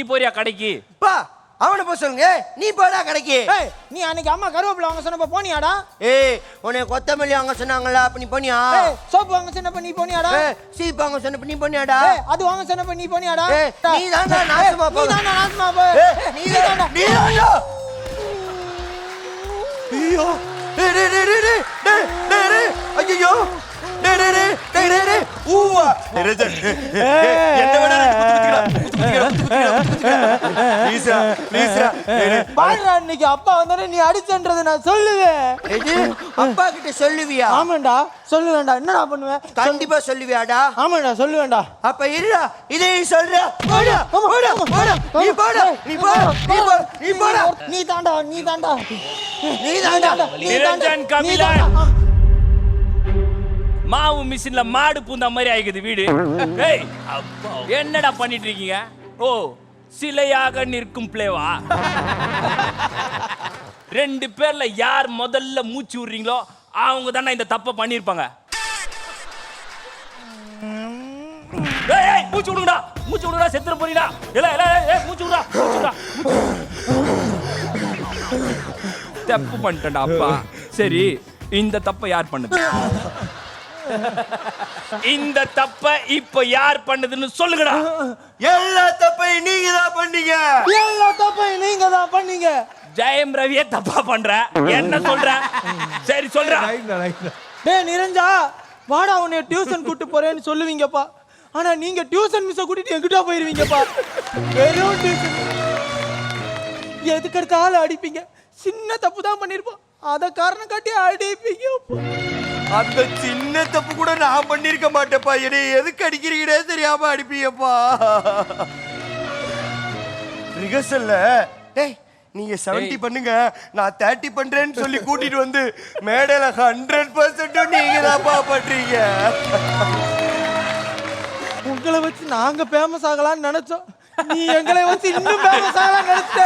நீ போறியா கடைக்கு? பா அவனை போக சொல்லுங்க. நீ போடா கடைக்கு. நீ அன்னைக்கு அம்மா கருவேப்பிலை வாங்க சொன்னப்ப போனியாடா? உன்னை கொத்தமல்லி வாங்க சொன்னாங்களா? அப்ப நீ போனியா? சோப்பு வாங்க சொன்னப்ப நீ போனியாடா? சீப் வாங்க சொன்னப்ப நீ போனியாடா? அது வாங்க சொன்னப்ப நீ போனியாடா? நீ தான்டா நாசமா போ. நீ தான்டா நாசமா போ. நீ தான்டா. ஐயோ டேய் டேய் டேய் டேய் டேய் டேய் ஐயோ டேய் டேய் டேய் டேய் டேய் ஊவா ரஜன் என்ன வேணா குத்துக்குறா ப்ளீஸ்ரா பாருடா இன்னைக்கு அப்பா வந்தானே நீ அடிச்சன்றதை நான் சொல்லுவேன். எது அப்பா கிட்ட சொல்லுவியா? ஆமாண்டா சொல்லுவேன்டா. என்னடா பண்ணுவேன்? கண்டிப்பா சொல்லுவியாடா? ஆமாண்டா சொல்லுவேன்டா. அப்ப இருடா இதை சொல்றா. போடா போடா போடா நீ போடா நீ போடா நீ போடா நீ போடா நீ தாண்டா நிரஞ்சன் கபிலன் மாவு மிஷின்ல மாடு பூந்த மாதிரி ஆயிக்குது வீடு. ஏய் என்னடா பண்ணிட்டு இருக்கீங்க? ஓ சிலையாக நிற்கும் பிளேவா? 2 பேர்ல யார் முதல்ல மூச்சு விடுறீங்களோ அவங்க தானே இந்த தப்பை பண்ணிருப்பாங்க. மூச்சு விடுங்கடா செத்துற போறீடா. மூச்சு விடுடா தப்பு பண்ணிட்டேன்டா அப்பா. சரி இந்த தப்பை யார் பண்ணுது? இந்த தப்ப இப்ப யார் பண்ணதுன்னு சொல்லுங்கடா. எல்லா தப்பையும் நீங்க தான் பண்ணீங்க. ஜெயம் ரவியே தப்பா பண்ற என்ன சொல்ற? சரி சொல்ற. டேய் நிரஞ்சா வாடா உன்னை டியூஷன் கூட்டி போறேன்னு சொல்லுவீங்கப்பா. ஆனா நீங்க டியூஷன் மிஸ் கூட்டிட்டு எங்கிட்ட போயிருவீங்கப்பா. வெறும் டியூஷன் எதுக்கு எடுத்தாலும் அடிப்பீங்க. சின்ன தப்பு தான் பண்ணிருப்போம் அத காரணம் காட்டி அடிப்பீங்க. அந்த சின்ன தப்பு கூட நான் பண்ணிருக்க மாட்டேப்பா. என்னை எதுக்கு அடிக்கிறீங்கன்னே தெரியாம அடிப்பீங்கப்பா. ரிகர்சல்ல டேய் நீங்க 70 பண்ணுங்க நான் 30 பண்றேன்னு சொல்லி கூட்டிட்டு வந்து மேடையில 100% நீங்க தான்ப்பா பண்றீங்க. உங்களை வச்சு நாங்க ஃபேமஸ் ஆகலாம்னு நினைச்சோம். நீ எங்களை வச்சு இன்னும் ஃபேமஸ் ஆகலாம்னு நினைச்சிட்ட.